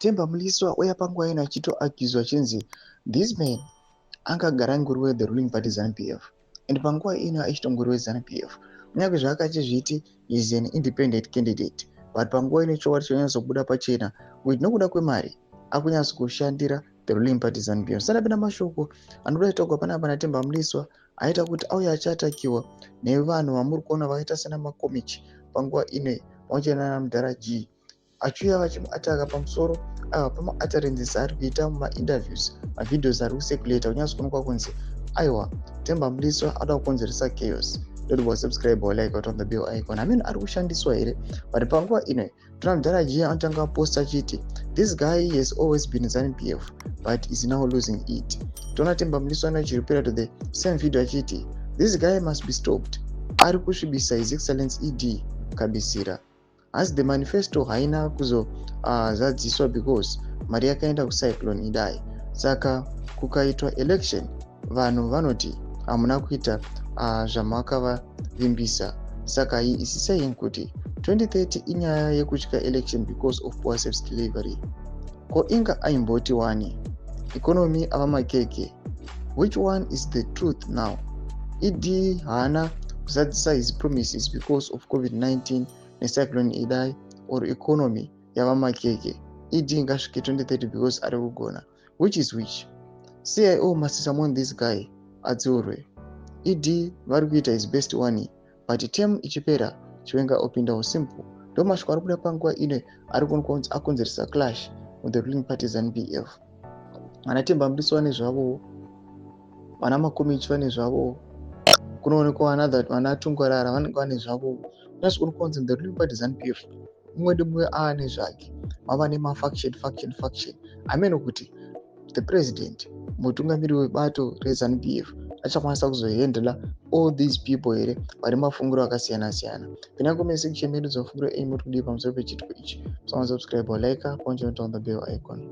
Temba Mliswa uya panguva ino achitoakizwa achinzi this man angagara ngori we-the ruling party ZANU-PF and panguva ino achitongori we-ZANU-PF kunyange zvaakachizviti is an independent candidate but panguva ino chokwadi chonyatsobuda pachena kuti nokuda kwemari akunyatsokushandira the ruling party ZANU-PF. Sanapinda mashoko anoda kutaurwa panapa naTemba Mliswa aita kuti auye achiatakiwa nevanhu vamuri kuona vakaita sana makomichi panguva ino pamwechete nana Mudhara G achiuya vachimuataka pamusoro pamautterances ari kuita mumainterviews mavidheos ari kusekuleta kunyatsokuonekwa kunzi aiwa Temba Mliswa ada kukonzeresa chaos. Don't subscribe or like out on the bell icon. I mean ari kushandiswa here but panguva ino tona Mudhara G anotanga post achiti this guy has always been ZANU-PF but is now losing it. Tona Temba Mliswa achirepera to the same video achiti this guy must be stopped. Ari kusvibisa His Excellency ED Kabisira. As the manifesto haina kuzozadziswa because mari yakaenda kucyclone Idai, saka kukaitwa election vanhu vanoti hamuna kuita zvamakavavimbisa. Saka iyi isisaying kuti 2030 inyaya yekutya election because of poor service delivery. Ko inga aimboti wani economy ava makeke. Which one is the truth now? ED haana kuzadzisa his promises because of COVID-19 necyclone Idai or economy yava makeke. ED ngasvike 2030 because ari kugona. Which is which? CIO must summon this guy adziurwe. ED vari kuita his best one but term ichipera chiwenga opinda usimple. Ndo mashoko ari kuda panguva ino ari kuonekwa kunzi akonzeresa clash with the ruling party ZANU-PF. Vana Temba Mliswa vane zvavo, vana makomichi vane zvavo, kunoonekwa vana Tungwarara vanenge vane zvavo. Unyatsikuonekwa kunzi the ruling party ZANU-PF mumwe nemumwe aane zvake, mava nemafaction. Ameno kuti the president mutungamiri webato reZANU-PF achakwanisa kuzohendela all these people here vari mafungiro akasiyana-siyana. Penya comment section medu dzofungiro enyu muri kudii pamusoro pechitiko ichi. Subscribe or like, point on the bell icon.